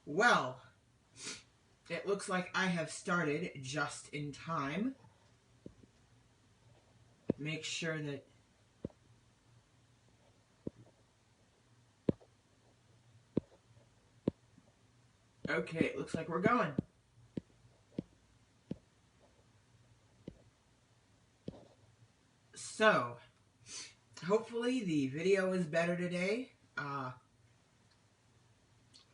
Well, it looks like I have started just in time. Make sure that... Okay, it looks like we're going. So, hopefully the video is better today.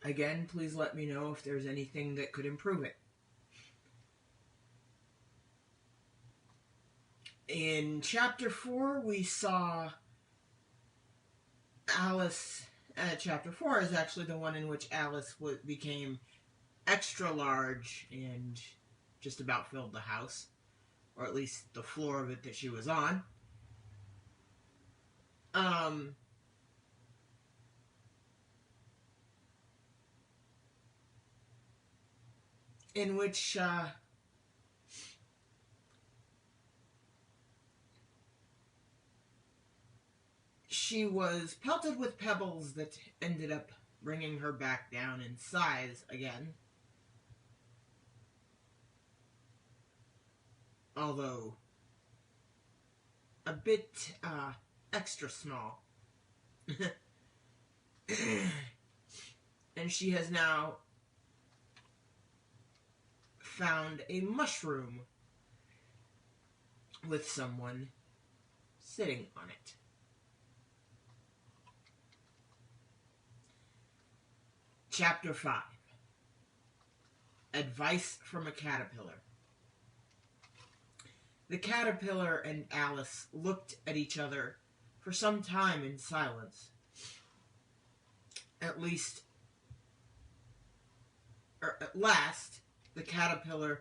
Again, please let me know if there's anything that could improve it. In Chapter 4, we saw Alice... Chapter 4 is actually the one in which Alice became extra large and just about filled the house. Or at least the floor of it that she was on. In which, she was pelted with pebbles that ended up bringing her back down in size again. Although a bit extra small. And she has now found a mushroom with someone sitting on it. Chapter 5. Advice from a Caterpillar. The caterpillar and Alice looked at each other for some time in silence. At last, the caterpillar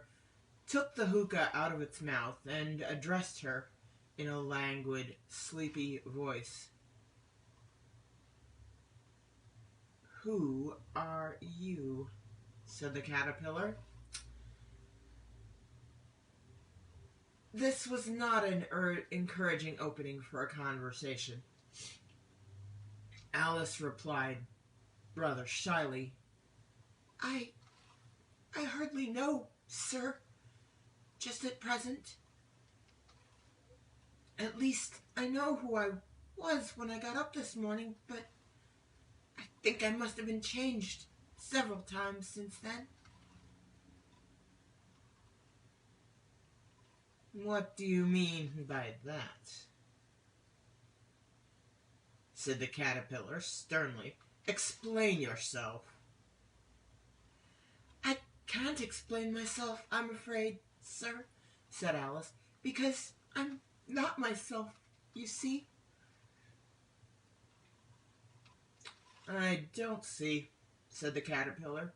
took the hookah out of its mouth and addressed her in a languid, sleepy voice. "Who are you?" said the caterpillar. This was not an encouraging opening for a conversation. Alice replied, rather shyly, I hardly know, sir, just at present. At least I know who I was when I got up this morning, but I think I must have been changed several times since then." "What do you mean by that?" said the caterpillar sternly. "Explain yourself." "I can't explain myself, I'm afraid, sir," said Alice, "because I'm not myself, you see." "I don't see," said the caterpillar.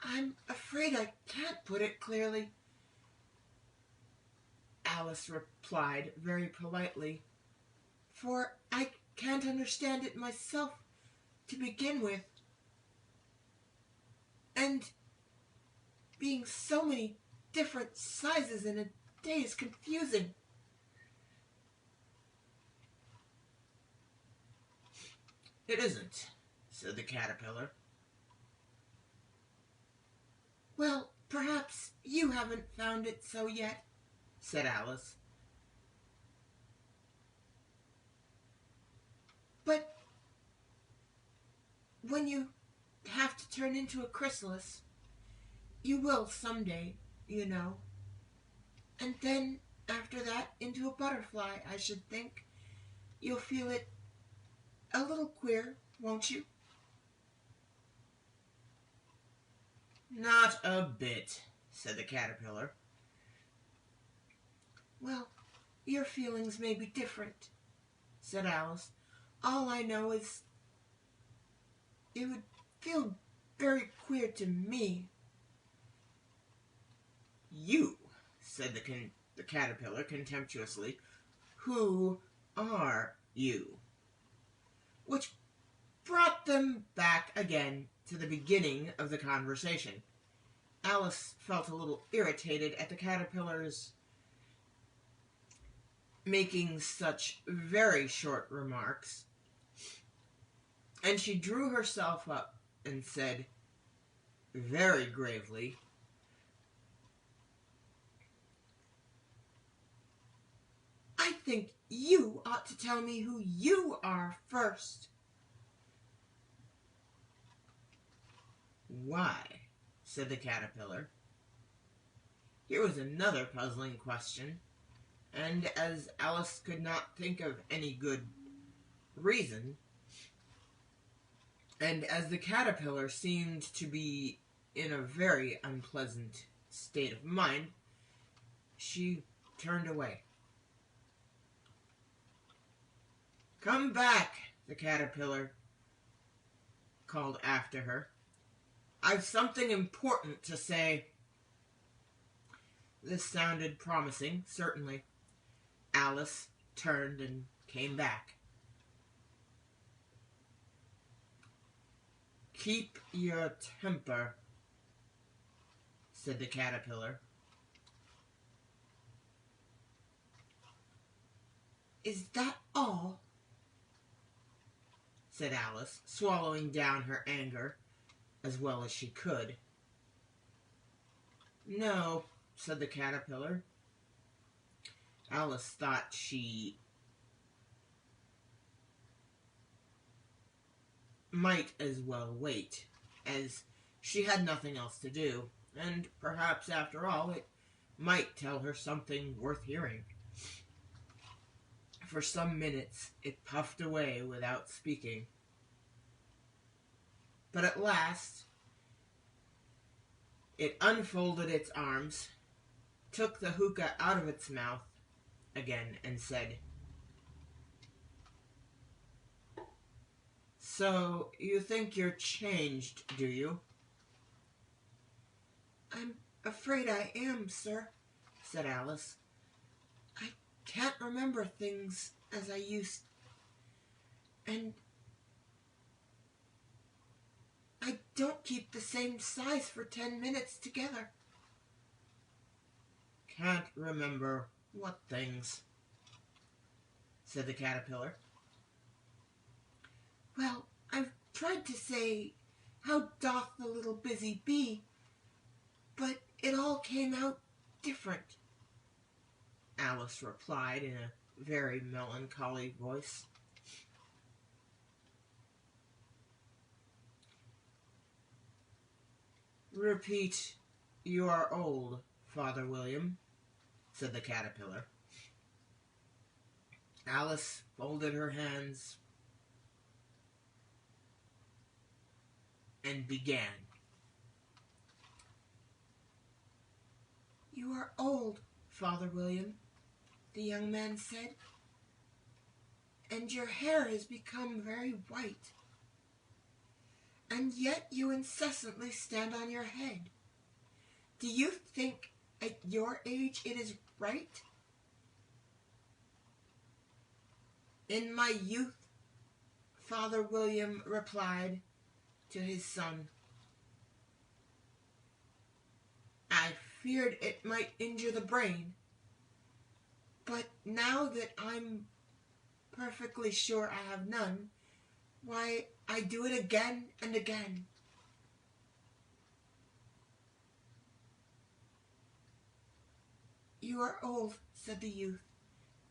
"I'm afraid I can't put it clearly," Alice replied very politely, "for I can't understand it myself to begin with. And being so many different sizes in a day is confusing." "It isn't," said the caterpillar. "Well, perhaps you haven't found it so yet," said Alice. "But when you have to turn into a chrysalis, you will someday, you know. And then, after that, into a butterfly, I should think. You'll feel it a little queer, won't you?" "Not a bit," said the caterpillar. "Well, your feelings may be different," said Alice. "All I know is it would feel very queer to me." "You," said the caterpillar contemptuously, "who are you?" Which brought them back again to the beginning of the conversation. Alice felt a little irritated at the caterpillar's making such very short remarks, and she drew herself up and said very gravely, "I think you ought to tell me who you are first." "Why?" said the caterpillar. Here was another puzzling question, and as Alice could not think of any good reason, and as the caterpillar seemed to be in a very unpleasant state of mind, she turned away. "Come back," the caterpillar called after her. "I've something important to say." This sounded promising, certainly. Alice turned and came back. "Keep your temper," said the caterpillar. "Is that all?" said Alice, swallowing down her anger as well as she could. "No," said the caterpillar. Alice thought she might as well wait, as she had nothing else to do, and perhaps after all it might tell her something worth hearing. For some minutes it puffed away without speaking. But at last it unfolded its arms, took the hookah out of its mouth again, and said, "So you think you're changed, do you?" "I'm afraid I am, sir," said Alice. "I can't remember things as I used, and I don't keep the same size for 10 minutes together." "Can't remember what things?" said the caterpillar. "Well, I've tried to say, 'How doth the little busy bee,' but it all came out different," Alice replied in a very melancholy voice. "Repeat, 'You are old, Father William,'" said the caterpillar. Alice folded her hands and began. "You are old, Father William," the young man said, "and your hair has become very white. And yet you incessantly stand on your head. Do you think at your age it is right?" "In my youth," Father William replied to his son, "I feared it might injure the brain. But now that I'm perfectly sure I have none, why, I do it again and again." "You are old," said the youth,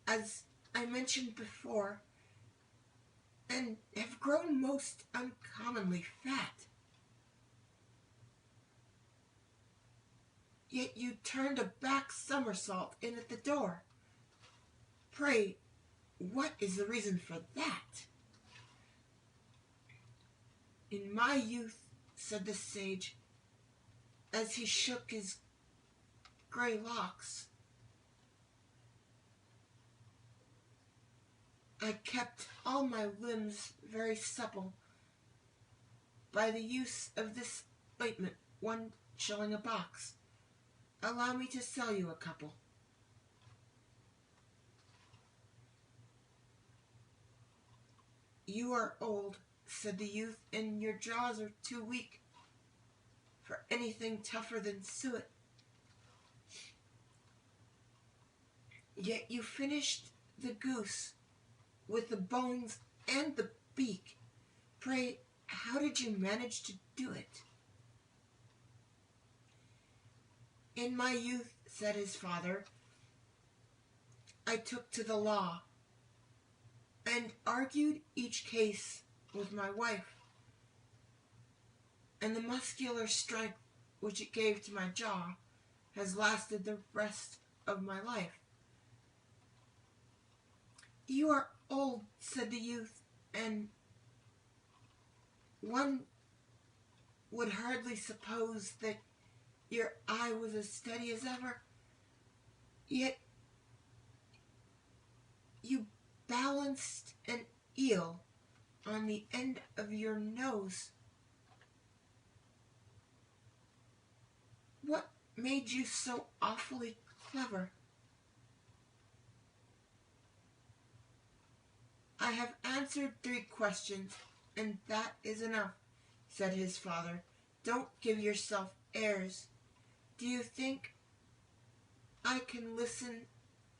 "as I mentioned before, and have grown most uncommonly fat. Yet you turned a back somersault in at the door. Pray, what is the reason for that?" "In my youth," said the sage, as he shook his gray locks, "I kept all my limbs very supple by the use of this ointment, 1 shilling a box. Allow me to sell you a couple." "You are old," said the youth, "and your jaws are too weak for anything tougher than suet. Yet you finished the goose with the bones and the beak. Pray, how did you manage to do it? In my youth, said his father, I took to the law and argued each case with my wife, and the muscular strength which it gave to my jaw has lasted the rest of my life. You are old, said the youth, and one would hardly suppose that your eye was as steady as ever, yet you balanced an eel on the end of your nose. What made you so awfully clever? I have answered 3 questions, and that is enough, said his father. Don't give yourself airs. Do you think I can listen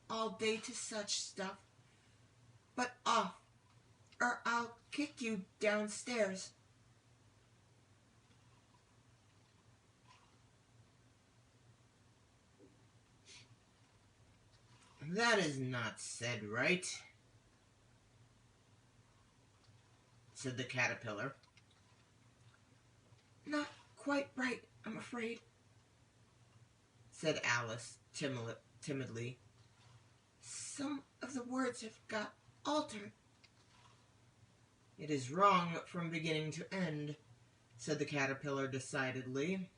all day to such stuff? But off, or I'll kick you downstairs. That is not said right, said the caterpillar. Not quite right, I'm afraid, said Alice timidly. Some of the words have got altered. It is wrong from beginning to end, said the caterpillar decidedly.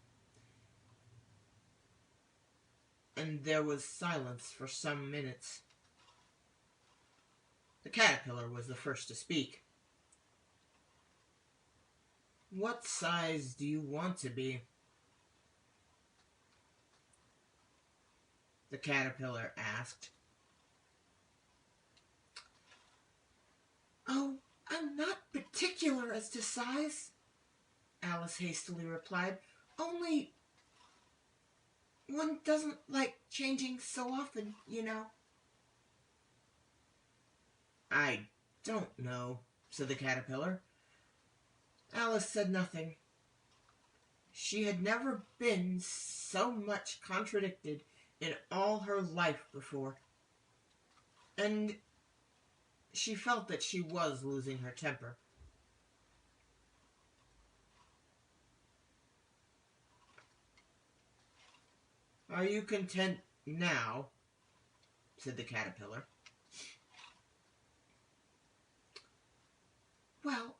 And there was silence for some minutes. The caterpillar was the first to speak. What size do you want to be? The caterpillar asked. Oh, I'm not particular as to size, Alice hastily replied. Only one doesn't like changing so often, you know. I don't know, said the caterpillar. Alice said nothing. She had never been so much contradicted in all her life before, and she felt that she was losing her temper. Are you content now? Said the caterpillar. Well,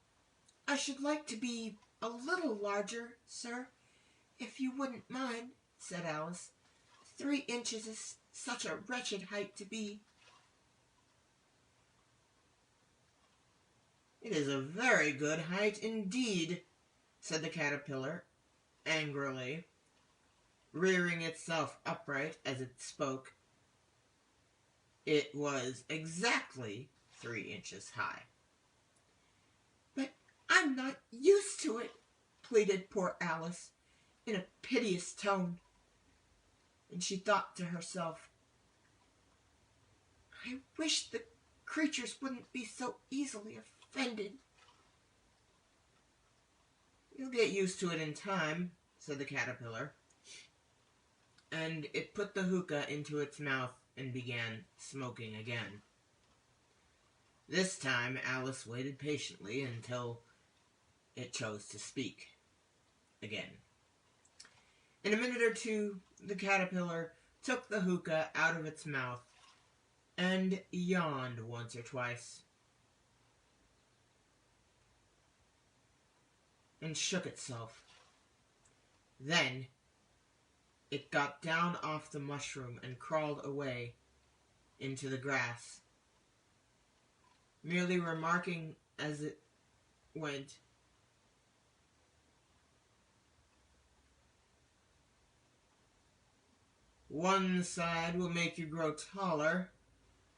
I should like to be a little larger, sir, if you wouldn't mind, said Alice. 3 inches is such a wretched height to be. It is a very good height indeed, said the caterpillar angrily, rearing itself upright as it spoke. It was exactly 3 inches high. But I'm not used to it, pleaded poor Alice in a piteous tone. And she thought to herself, I wish the creatures wouldn't be so easily offended. You'll get used to it in time, said the caterpillar. And it put the hookah into its mouth and began smoking again. This time Alice waited patiently until it chose to speak again. In a minute or two, the caterpillar took the hookah out of its mouth and yawned once or twice and shook itself. Then it got down off the mushroom and crawled away into the grass, merely remarking as it went, one side will make you grow taller,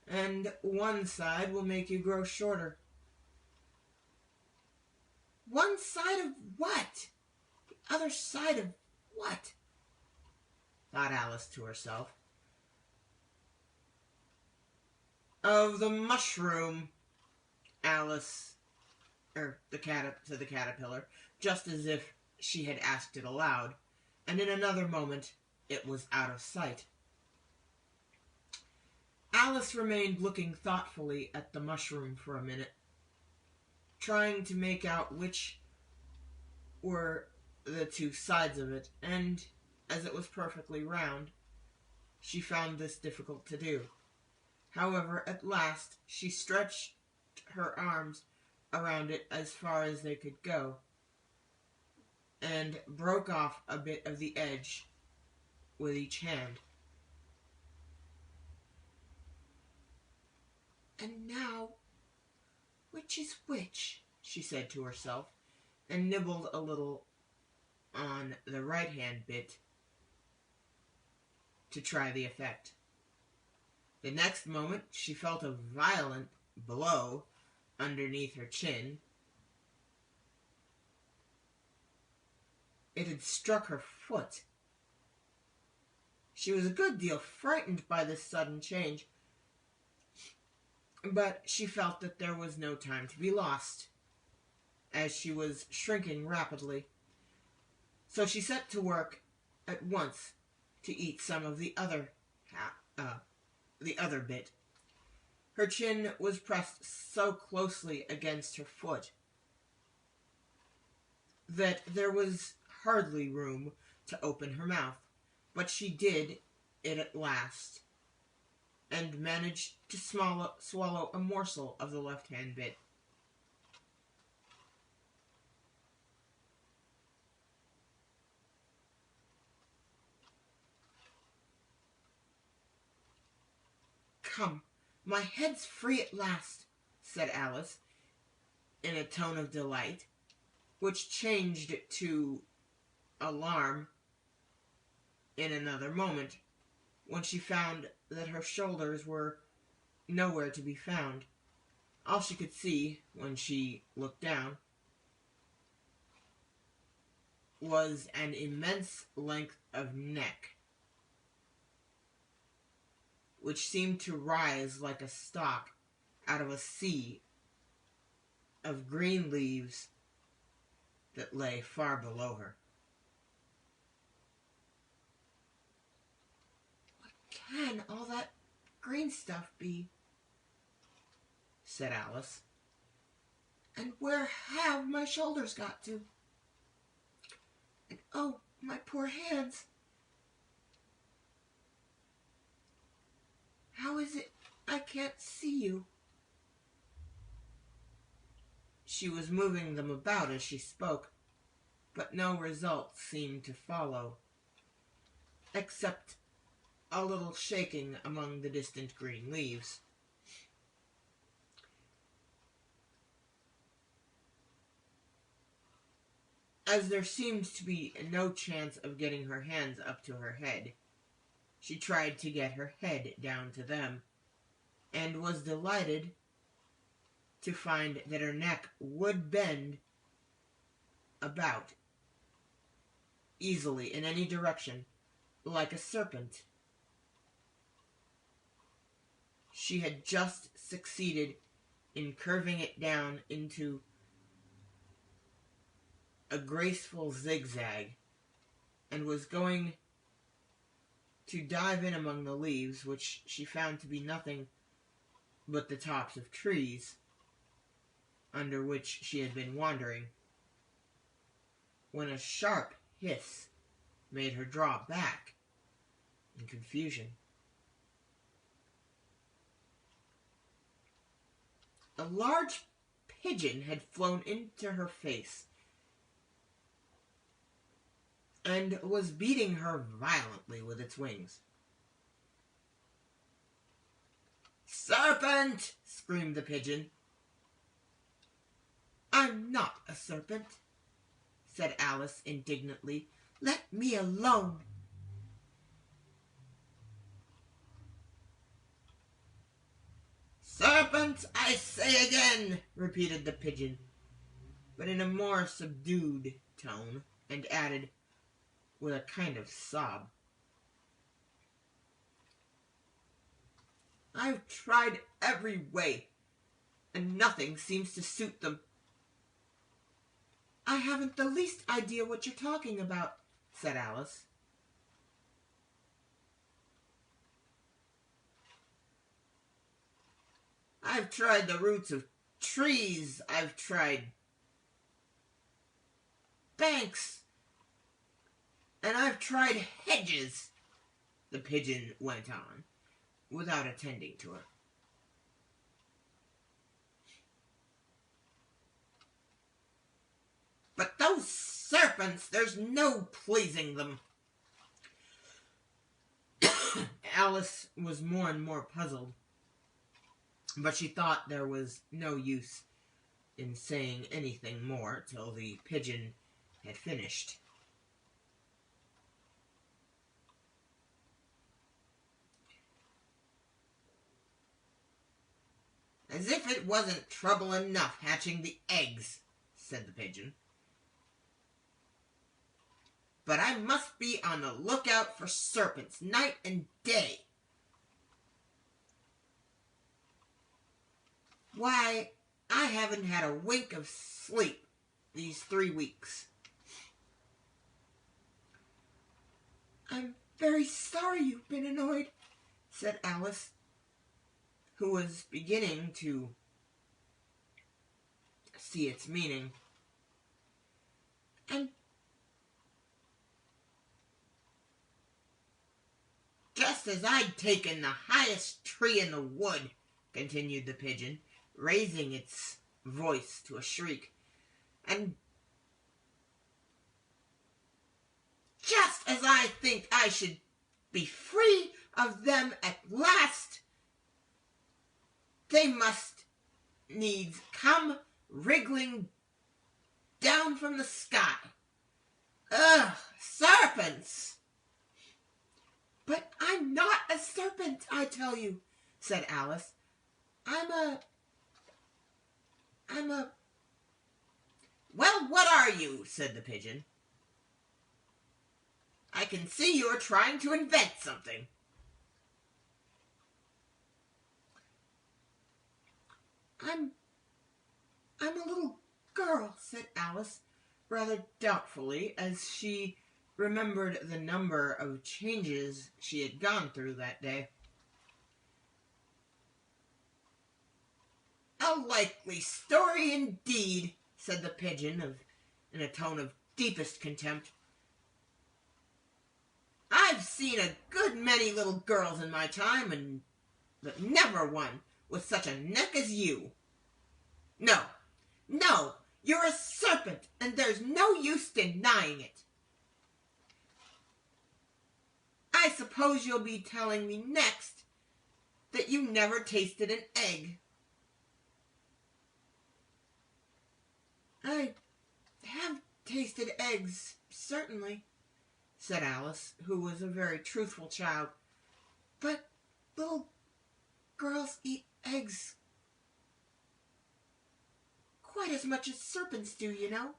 and one side will make you grow shorter. One side of what? The other side of what? Thought Alice to herself. Of the mushroom, Alice to the caterpillar, just as if she had asked it aloud, and in another moment it was out of sight. Alice remained looking thoughtfully at the mushroom for a minute, trying to make out which were the two sides of it, and as it was perfectly round, she found this difficult to do. However, at last she stretched her arms around it as far as they could go, and broke off a bit of the edge with each hand. "And now, which is which?" she said to herself, and nibbled a little on the right-hand bit to try the effect. The next moment she felt a violent blow underneath her chin. It had struck her foot. She was a good deal frightened by this sudden change, but she felt that there was no time to be lost, as she was shrinking rapidly. So she set to work at once to eat some of the other bit. Her chin was pressed so closely against her foot that there was hardly room to open her mouth, but she did it at last, and managed to swallow a morsel of the left-hand bit. "Come, my head's free at last," said Alice, in a tone of delight, which changed to alarm in another moment, when she found that her shoulders were nowhere to be found. All she could see, when she looked down, was an immense length of neck, which seemed to rise like a stalk out of a sea of green leaves that lay far below her. "What can all that green stuff be?" said Alice. "And where have my shoulders got to? And oh, my poor hands! How is it I can't see you?" She was moving them about as she spoke, but no result seemed to follow, except a little shaking among the distant green leaves. As there seemed to be no chance of getting her hands up to her head, she tried to get her head down to them, and was delighted to find that her neck would bend about easily in any direction, like a serpent. She had just succeeded in curving it down into a graceful zigzag, and was going to dive in among the leaves, which she found to be nothing but the tops of trees under which she had been wandering, when a sharp hiss made her draw back in confusion. A large pigeon had flown into her face and was beating her violently with its wings. "Serpent!" screamed the pigeon. "I'm not a serpent," said Alice indignantly. "Let me alone." "Serpent, I say again," repeated the pigeon, but in a more subdued tone, and added, with a kind of sob, "I've tried every way, and nothing seems to suit them. I haven't the least idea what you're talking about, said Alice. I've tried the roots of trees. I've tried banks. And I've tried hedges, the pigeon went on, without attending to her. But those serpents, there's no pleasing them. Alice was more and more puzzled, but she thought there was no use in saying anything more till the pigeon had finished. As if it wasn't trouble enough hatching the eggs, said the pigeon. But I must be on the lookout for serpents night and day. Why, I haven't had a wink of sleep these 3 weeks. I'm very sorry you've been annoyed, said Alice, who was beginning to see its meaning. And just as I'd taken the highest tree in the wood, continued the pigeon, raising its voice to a shriek, and just as I think I should be free of them at last, they must needs come wriggling down from the sky. Ugh, serpents! But I'm not a serpent, I tell you, said Alice. I'm a... Well, what are you? Said the pigeon. I can see you're trying to invent something. I'm a little girl, said Alice, rather doubtfully, as she remembered the number of changes she had gone through that day. A likely story indeed, said the pigeon in a tone of deepest contempt. I've seen a good many little girls in my time, but never one with such a neck as you. No, you're a serpent, and there's no use denying it. I suppose you'll be telling me next that you never tasted an egg. I have tasted eggs, certainly, said Alice, who was a very truthful child. But little girls eat eggs quite as much as serpents do, you know.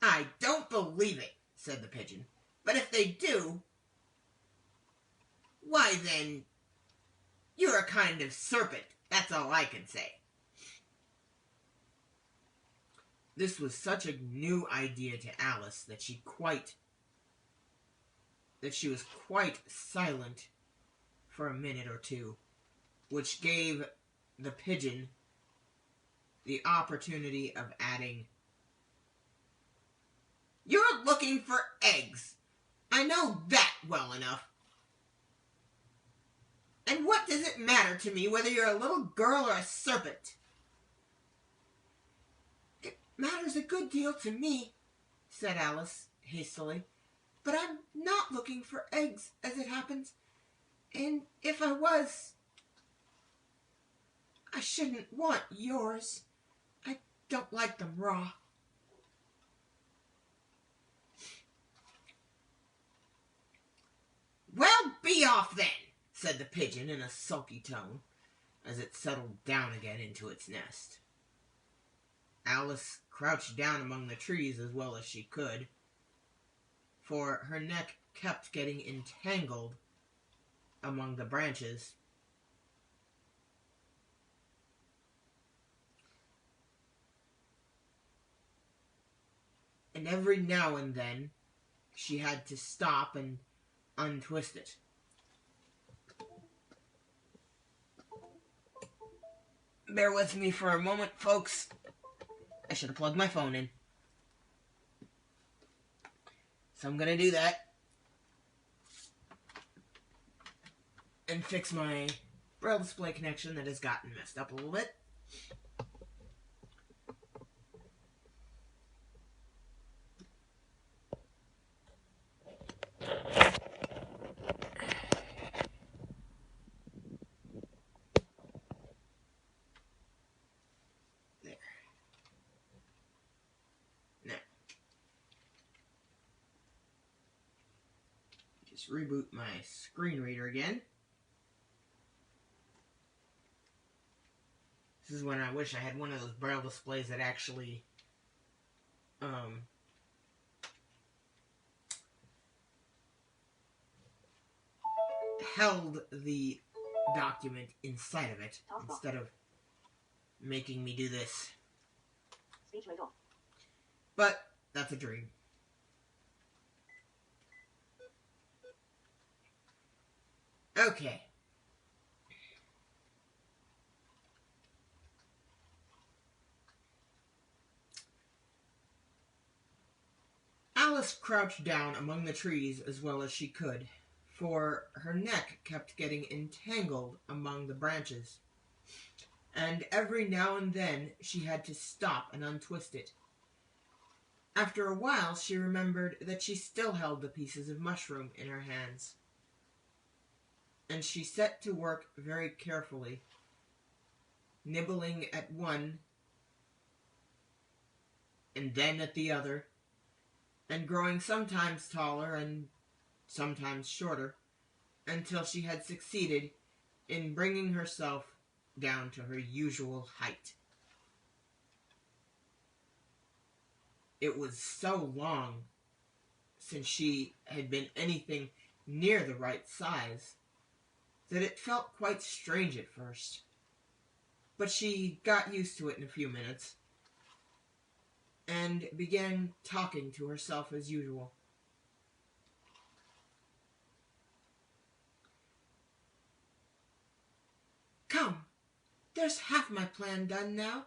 I don't believe it, said the pigeon. But if they do, why then, you're a kind of serpent. That's all I can say. This was such a new idea to Alice that she was quite silent for a minute or two, which gave the pigeon the opportunity of adding, "You're looking for eggs. I know that well enough. And what does it matter to me whether you're a little girl or a serpent?" "It matters a good deal to me," said Alice hastily. "But I'm not looking for eggs, as it happens. And if I was, I shouldn't want yours. I don't like them raw." "Well, be off then," said the pigeon in a sulky tone, as it settled down again into its nest. Alice crouched down among the trees as well as she could, for her neck kept getting entangled among the branches. and every now and then she had to stop and untwist it. Bear with me for a moment, folks. I should have plugged my phone in. So I'm going to do that. And fix my Braille display connection that has gotten messed up a little bit. There. Now. Just reboot my screen reader again. This is when I wish I had one of those Braille displays that actually held the document inside of it instead of making me do this. But that's a dream. Okay. Alice crouched down among the trees as well as she could, for her neck kept getting entangled among the branches, and every now and then she had to stop and untwist it. After a while she remembered that she still held the pieces of mushroom in her hands, and she set to work very carefully, nibbling at one and then at the other, and growing sometimes taller and sometimes shorter, until she had succeeded in bringing herself down to her usual height. It was so long since she had been anything near the right size that it felt quite strange at first. But she got used to it in a few minutes, and began talking to herself as usual. Come, there's half my plan done now.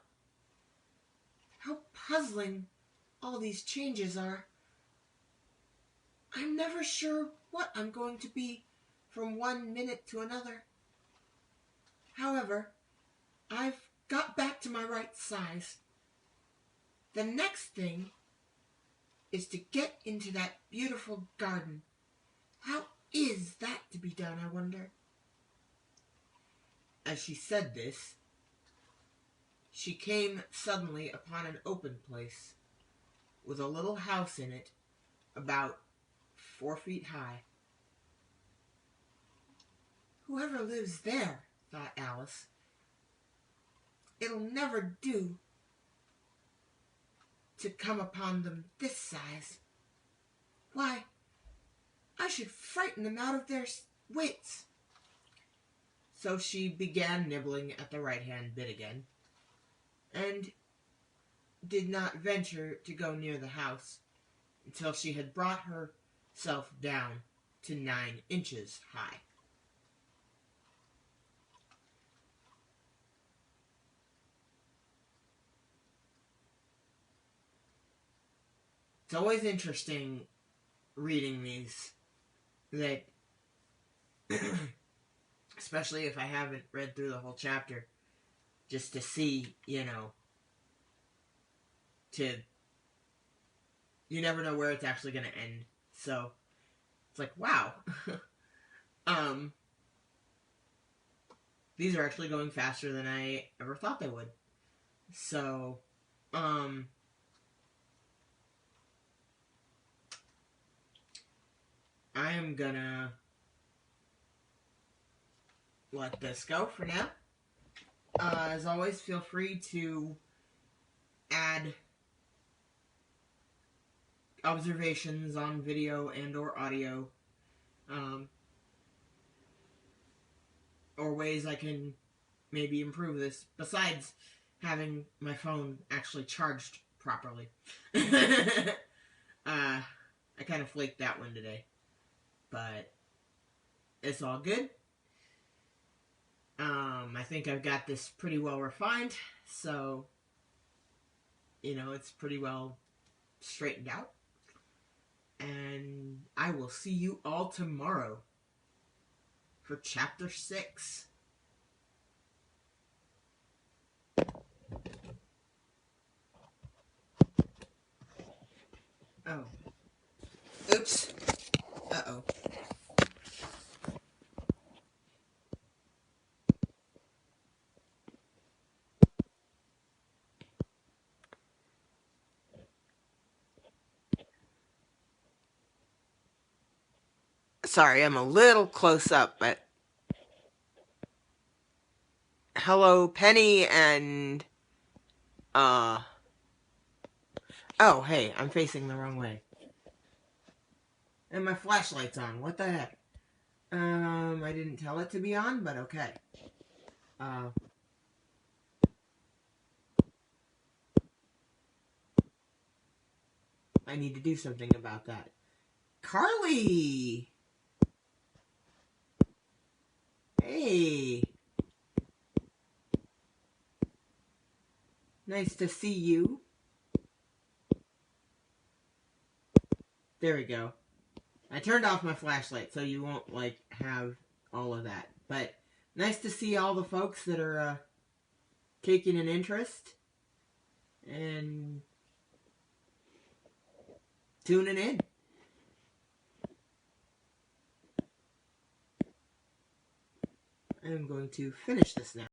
How puzzling all these changes are. I'm never sure what I'm going to be from one minute to another. However, I've got back to my right size. The next thing is to get into that beautiful garden. How is that to be done, I wonder? As she said this, she came suddenly upon an open place with a little house in it about 4 feet high. Whoever lives there, thought Alice, it'll never do to come upon them this size. Why, I should frighten them out of their wits. So she began nibbling at the right-hand bit again, and did not venture to go near the house until she had brought herself down to 9 inches high. It's always interesting reading these, that especially if I haven't read through the whole chapter, just to see, you never know where it's actually going to end. So it's like, wow. These are actually going faster than I ever thought they would. So, I am gonna let this go for now. As always, feel free to add observations on video and or audio, or ways I can maybe improve this, besides having my phone actually charged properly. I kind of flaked that one today. But it's all good. I think I've got this pretty well refined. So, it's pretty well straightened out. And I will see you all tomorrow for Chapter 6. Oh. Oops. Uh-oh. Sorry, I'm a little close up, but... Hello, Penny, and... Oh, hey, I'm facing the wrong way. And my flashlight's on. What the heck? I didn't tell it to be on, but okay. I need to do something about that. Carly! Hey! Nice to see you. There we go. I turned off my flashlight so you won't, have all of that. But nice to see all the folks that are, taking an interest and tuning in. I'm going to finish this now.